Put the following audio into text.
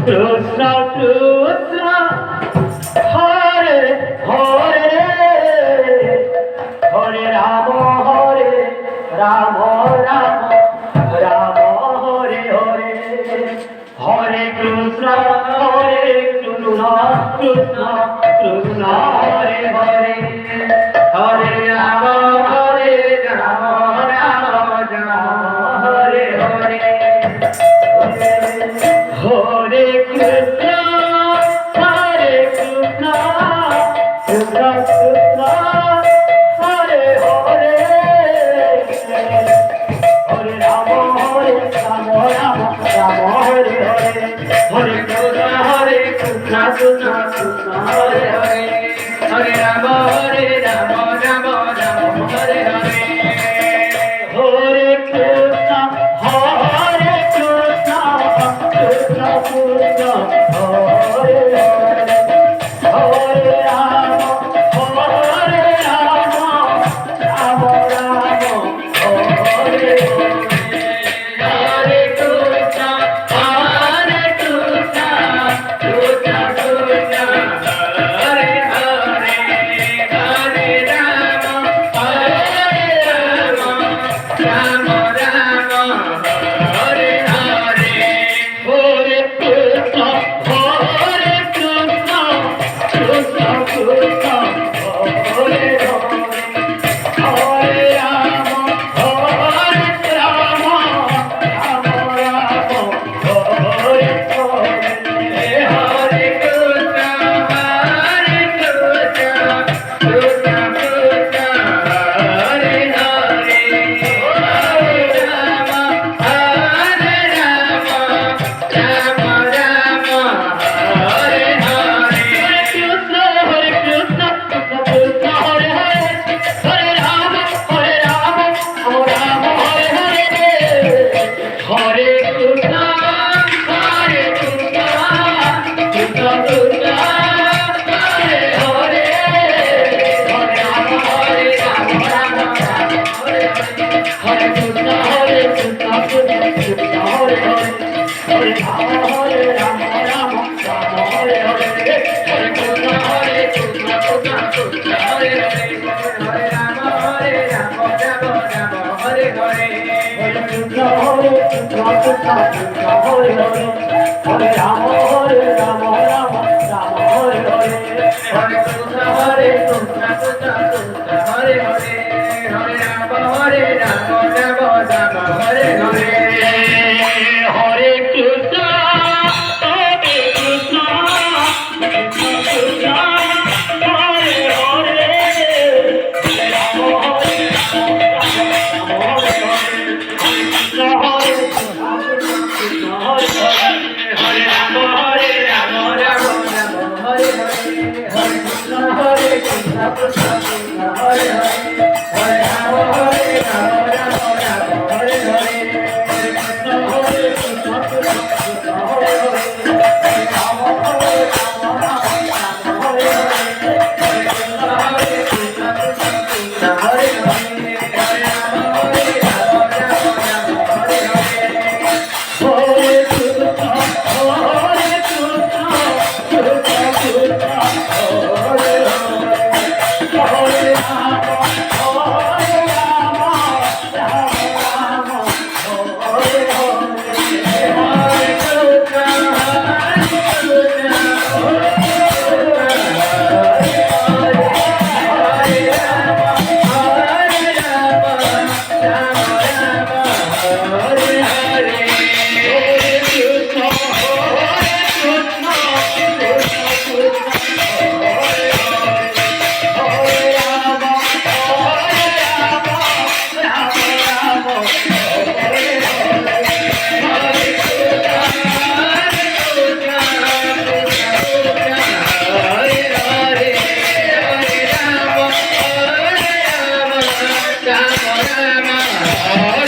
Krishna Krishna Hare Hare Hare Rama Rama Rama Hare Hare Hare Krishna Krishna Krishna Hare Hare Hare Rama Rama Rama Hare Hare Hare Krishna Krishna Krishna Hare Hare Hare Rama Rama Rama Hare Hare Hare Krishna Krishna Krishna Hare Hare Hare Rama Rama Rama Hare Hare Hare Krishna Krishna Krishna Hare Hare Hare Rama Rama Rama Hare Hare Hare Krishna Krishna Krishna Hare Hare Hare Rama Rama Rama Hare Hare Hare Krishna Krishna Krishna Krishna Hare Hare Hare Rama Rama Rama Hare Hare Hare Krishna Krishna Krishna Hare Hare Hare Rama Rama Rama Hare Hare Krishna Krishna Krishna Hare Hare Hare Rama Rama Rama Hare Hare Hare Krishna Krishna Krishna Hare Hare Hare Rama Rama Hare Hare Krishna Krishna Krishna Hare Hare Hare Rama Rama Rama Hare Hare Hare Krishna Krishna Krishna Hare Hare Hare Rama Rama Rama Hare Hare Hare Krishna Krishna Krishna Hare Hare Hare Rama Rama Rama Hare Hare Hare Krishna Krishna Krishna Hare Hare Hare Rama Rama Rama Hare Hare Hare Krishna Krishna Krishna Hare Hare Hare Rama Rama